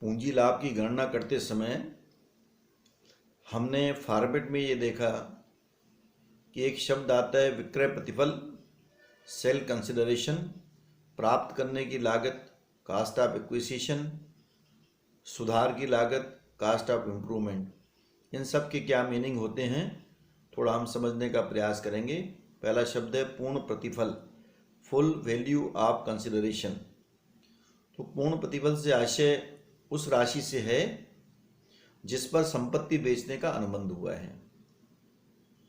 पूंजी लाभ की गणना करते समय हमने फॉर्मेट में ये देखा कि एक शब्द आता है विक्रय प्रतिफल, सेल कंसिडरेशन, प्राप्त करने की लागत, कास्ट ऑफ एक्विजिशन, सुधार की लागत, कास्ट ऑफ इम्प्रूवमेंट। इन सब के क्या मीनिंग होते हैं थोड़ा हम समझने का प्रयास करेंगे। पहला शब्द है पूर्ण प्रतिफल, फुल वैल्यू ऑफ कंसिडरेशन। तो पूर्ण प्रतिफल से आशय उस राशि से है जिस पर संपत्ति बेचने का अनुबंध हुआ है,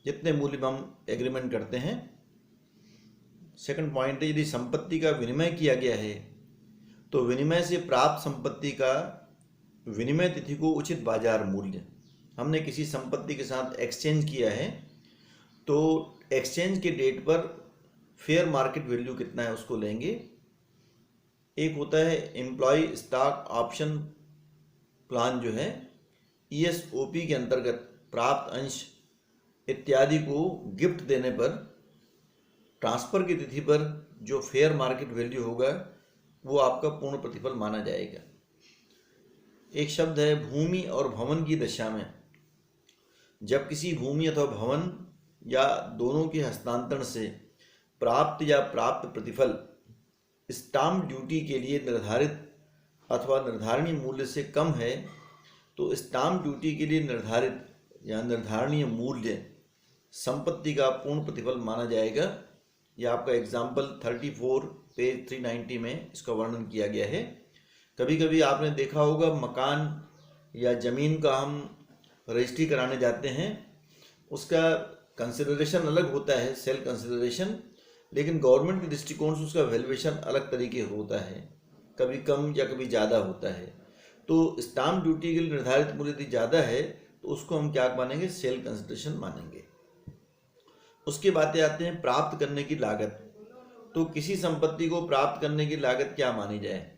जितने मूल्य में हम एग्रीमेंट करते हैं। सेकंड पॉइंट है यदि संपत्ति का विनिमय किया गया है तो विनिमय से प्राप्त संपत्ति का विनिमय तिथि को उचित बाजार मूल्य। हमने किसी संपत्ति के साथ एक्सचेंज किया है तो एक्सचेंज के डेट पर फेयर मार्केट वैल्यू कितना है उसको लेंगे। एक होता है एम्प्लॉय स्टॉक ऑप्शन प्लान जो है ESOP के अंतर्गत प्राप्त अंश इत्यादि को गिफ्ट देने पर ट्रांसफ़र की तिथि पर जो फेयर मार्केट वैल्यू होगा वो आपका पूर्ण प्रतिफल माना जाएगा। एक शब्द है भूमि और भवन की दशा में। जब किसी भूमि अथवा भवन या दोनों के हस्तांतरण से प्राप्त या प्राप्त प्रतिफल स्टाम्प ड्यूटी के लिए निर्धारित अथवा निर्धारणीय मूल्य से कम है तो स्टाम्प ड्यूटी के लिए निर्धारित या निर्धारणीय मूल्य संपत्ति का पूर्ण प्रतिफल माना जाएगा। यह आपका एग्जाम्पल 34 पेज 390 में इसका वर्णन किया गया है। कभी कभी आपने देखा होगा मकान या ज़मीन का हम रजिस्ट्री कराने जाते हैं, उसका कंसिडरेशन अलग होता है, सेल कंसिडरेशन, लेकिन गवर्नमेंट के दृष्टिकोण से उसका वैल्यूएशन अलग तरीके होता है, कभी कम या कभी ज़्यादा होता है। तो स्टाम्प ड्यूटी के लिए निर्धारित मूल्य यदि ज़्यादा है तो उसको हम क्या मानेंगे, सेल कंसिडरेशन मानेंगे। उसके बातें आते हैं प्राप्त करने की लागत। तो किसी संपत्ति को प्राप्त करने की लागत क्या मानी जाए।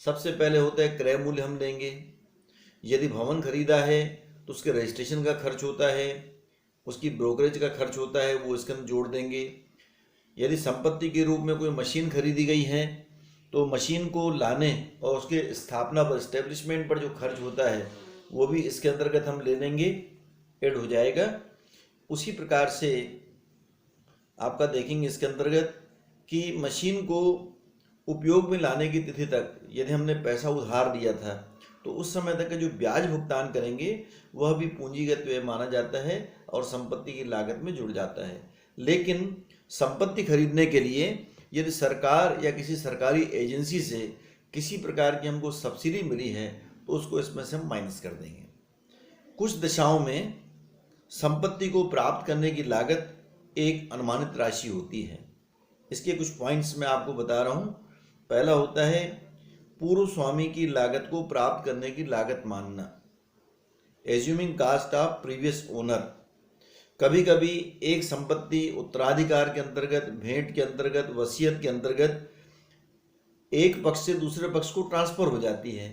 सबसे पहले होता है क्रय मूल्य हम लेंगे। यदि भवन खरीदा है तो उसके रजिस्ट्रेशन का खर्च होता है, उसकी ब्रोकरेज का खर्च होता है, वो इसके अंदर जोड़ देंगे। यदि संपत्ति के रूप में कोई मशीन खरीदी गई है तो मशीन को लाने और उसके स्थापना पर, इस्टेब्लिशमेंट पर जो खर्च होता है वो भी इसके अंतर्गत हम ले लेंगे, ऐड हो जाएगा। उसी प्रकार से आपका देखेंगे इसके अंतर्गत कि मशीन को उपयोग में लाने की तिथि तक यदि हमने पैसा उधार दिया था तो उस समय तक का जो ब्याज भुगतान करेंगे वह भी पूंजीगत व्यय माना जाता है और संपत्ति की लागत में जुड़ जाता है। लेकिन संपत्ति खरीदने के लिए यदि सरकार या किसी सरकारी एजेंसी से किसी प्रकार की हमको सब्सिडी मिली है तो उसको इसमें से हम माइनस कर देंगे। कुछ दशाओं में संपत्ति को प्राप्त करने की लागत एक अनुमानित राशि होती है। इसके कुछ पॉइंट्स मैं आपको बता रहा हूँ। पहला होता है पूर्व स्वामी की लागत को प्राप्त करने की लागत मानना, assuming cost of previous owner. कभी कभी एक संपत्ति उत्तराधिकार के अंतर्गत, भेंट के अंतर्गत, वसीयत के अंतर्गत एक पक्ष से दूसरे पक्ष को ट्रांसफर हो जाती है।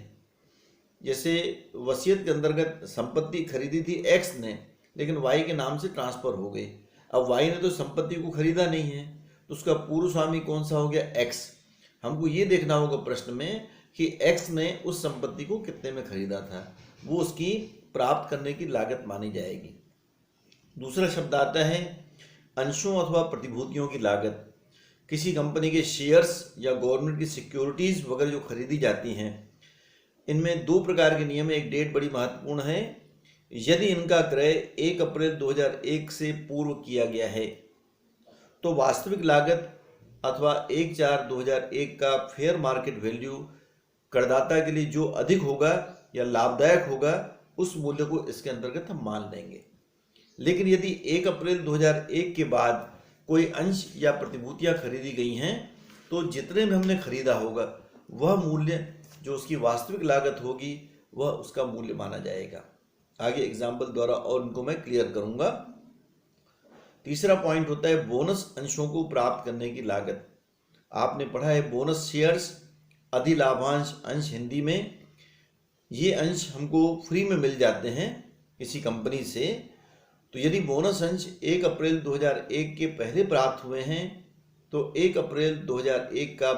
जैसे वसीयत के अंतर्गत संपत्ति खरीदी थी X ने, लेकिन Y के नाम से ट्रांसफर हो गई। अब Y ने तो संपत्ति को खरीदा नहीं है तो उसका पूर्व स्वामी कौन सा हो गया, X। हमको ये देखना होगा प्रश्न में कि X ने उस संपत्ति को कितने में खरीदा था, वो उसकी प्राप्त करने की लागत मानी जाएगी। दूसरा शब्द आता है अंशों अथवा प्रतिभूतियों की लागत। किसी कंपनी के शेयर्स या गवर्नमेंट की सिक्योरिटीज वगैरह जो खरीदी जाती हैं, इनमें दो प्रकार के नियम है। एक डेट बड़ी महत्वपूर्ण है। यदि इनका क्रय 1 अप्रैल 2001 से पूर्व किया गया है तो वास्तविक लागत अथवा 1/4/2001 का फेयर मार्केट वैल्यू करदाता के लिए जो अधिक होगा या लाभदायक होगा उस मूल्य को इसके अंतर्गत हम मान लेंगे। लेकिन यदि 1 अप्रैल 2001 के बाद कोई अंश या प्रतिभूतियां खरीदी गई हैं तो जितने में हमने खरीदा होगा वह मूल्य जो उसकी वास्तविक लागत होगी वह उसका मूल्य माना जाएगा। आगे एग्जाम्पल द्वारा और इनको मैं क्लियर करूंगा। तीसरा पॉइंट होता है बोनस अंशों को प्राप्त करने की लागत। आपने पढ़ा है बोनस शेयर्स, अधिलाभांश अंश हिंदी में। ये अंश हमको फ्री में मिल जाते हैं किसी कंपनी से। तो यदि बोनस अंश 1 अप्रैल 2001 के पहले प्राप्त हुए हैं तो 1 अप्रैल 2001 का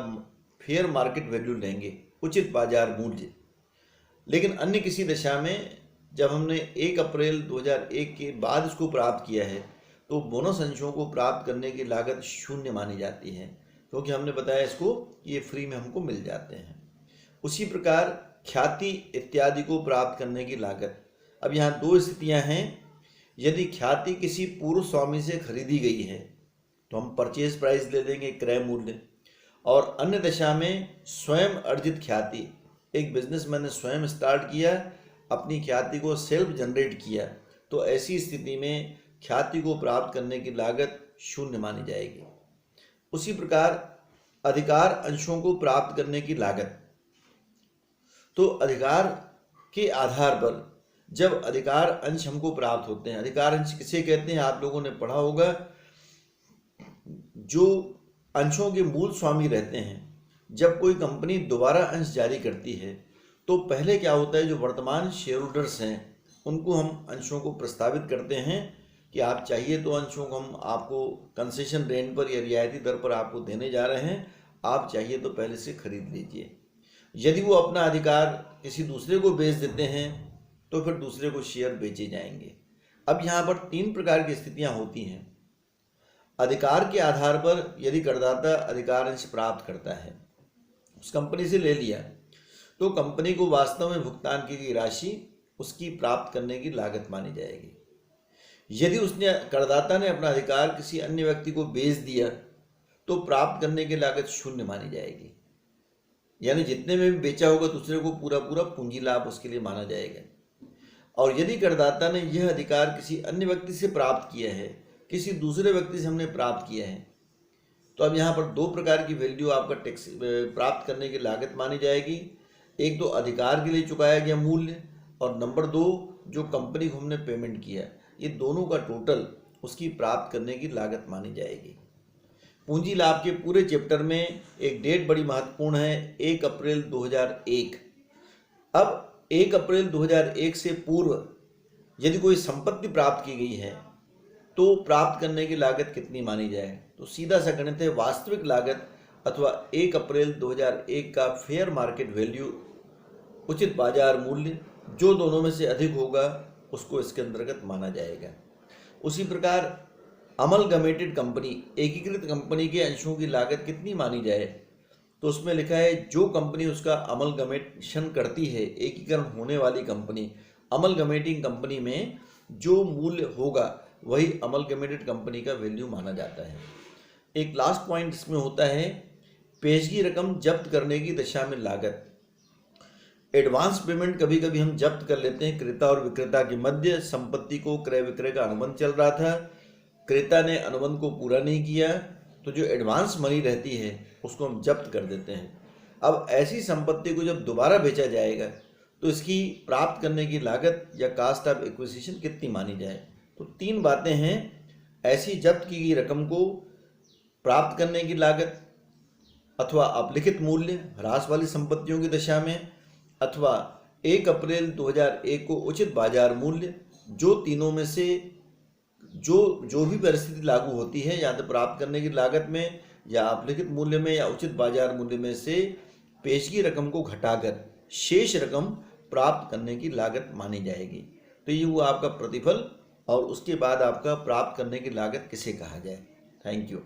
फेयर मार्केट वैल्यू लेंगे, उचित बाजार मूल्य। लेकिन अन्य किसी दशा में जब हमने 1 अप्रैल 2001 के बाद इसको प्राप्त किया है तो बोनस अंशों को प्राप्त करने की लागत शून्य मानी जाती है, क्योंकि हमने बताया इसको ये फ्री में हमको मिल जाते हैं। उसी प्रकार ख्याति इत्यादि को प्राप्त करने की लागत। अब यहाँ दो स्थितियाँ हैं। यदि ख्याति किसी पूर्व स्वामी से खरीदी गई है तो हम परचेज प्राइस ले देंगे, क्रय मूल्य। और अन्य दशा में स्वयं अर्जित ख्याति, एक बिजनेसमैन ने स्वयं स्टार्ट किया, अपनी ख्याति को सेल्फ जनरेट किया, तो ऐसी स्थिति में ख्याति को प्राप्त करने की लागत शून्य मानी जाएगी। उसी प्रकार अधिकार अंशों को प्राप्त करने की लागत। तो अधिकार के आधार पर जब अधिकार अंश हमको प्राप्त होते हैं, अधिकार अंश किसे कहते हैं आप लोगों ने पढ़ा होगा, जो अंशों के मूल स्वामी रहते हैं। जब कोई कंपनी दोबारा अंश जारी करती है तो पहले क्या होता है, जो वर्तमान शेयर होल्डर्स हैं उनको हम अंशों को प्रस्तावित करते हैं कि आप चाहिए तो अंशों को हम आपको कंसेशन रेट पर या रियायती दर पर आपको देने जा रहे हैं, आप चाहिए तो पहले से खरीद लीजिए। यदि वो अपना अधिकार किसी दूसरे को बेच देते हैं तो फिर दूसरे को शेयर बेचे जाएंगे। अब यहाँ पर 3 प्रकार की स्थितियाँ होती हैं। अधिकार के आधार पर यदि करदाता अधिकार अंश प्राप्त करता है, उस कंपनी से ले लिया, तो कंपनी को वास्तव में भुगतान की गई राशि उसकी प्राप्त करने की लागत मानी जाएगी। यदि उसने करदाता ने अपना अधिकार किसी अन्य व्यक्ति को बेच दिया तो प्राप्त करने की लागत शून्य मानी जाएगी। यानी जितने में भी बेचा होगा दूसरे को पूरा पूरा पूंजी लाभ उसके लिए माना जाएगा। और यदि करदाता ने यह अधिकार किसी अन्य व्यक्ति से प्राप्त किया है, किसी दूसरे व्यक्ति से हमने प्राप्त किया है, तो अब यहाँ पर 2 प्रकार की वैल्यू आपका टैक्स प्राप्त करने की लागत मानी जाएगी। एक तो अधिकार के लिए चुकाया गया मूल्य, और नंबर 2 जो कंपनी को हमने पेमेंट किया, ये दोनों का टोटल उसकी प्राप्त करने की लागत मानी जाएगी। पूंजी लाभ के पूरे चैप्टर में एक डेट बड़ी महत्वपूर्ण है, 1 अप्रैल 2001। अब 1 अप्रैल 2001 से पूर्व यदि कोई संपत्ति प्राप्त की गई है तो प्राप्त करने की लागत कितनी मानी जाए, तो सीधा सा गणित है, वास्तविक लागत अथवा 1 अप्रैल 2001 का फेयर मार्केट वैल्यू, उचित बाजार मूल्य, जो दोनों में से अधिक होगा उसको इसके अंतर्गत माना जाएगा। उसी प्रकार अमलगमेटेड कंपनी, एकीकृत कंपनी के अंशों की लागत कितनी मानी जाए, तो उसमें लिखा है जो कंपनी उसका अमलगमेशन करती है, एकीकरण होने वाली कंपनी, अमलगमेटिंग कंपनी में जो मूल्य होगा वही अमलगमेटेड कंपनी का वैल्यू माना जाता है। एक लास्ट पॉइंट इसमें होता है, पेशगी रकम जब्त करने की दशा में लागत। एडवांस पेमेंट कभी कभी हम जब्त कर लेते हैं। क्रेता और विक्रेता के मध्य संपत्ति को क्रय विक्रय का अनुबंध चल रहा था, क्रेता ने अनुबंध को पूरा नहीं किया, तो जो एडवांस मनी रहती है उसको हम जब्त कर देते हैं। अब ऐसी संपत्ति को जब दोबारा बेचा जाएगा तो इसकी प्राप्त करने की लागत या कास्ट ऑफ एक्विजिशन कितनी मानी जाए, तो 3 बातें हैं। ऐसी जब्त की गई रकम को प्राप्त करने की लागत, अथवा अपलिखित मूल्य ह्रास वाली संपत्तियों की दशा में, अथवा 1 अप्रैल 2001 को उचित बाजार मूल्य, जो तीनों में से जो भी परिस्थिति लागू होती है, या तो प्राप्त करने की लागत में या अपलिखित मूल्य में या उचित बाजार मूल्य में से पेशगी रकम को घटाकर शेष रकम प्राप्त करने की लागत मानी जाएगी। तो ये हुआ आपका प्रतिफल, और उसके बाद आपका प्राप्त करने की लागत किसे कहा जाए। Thank you.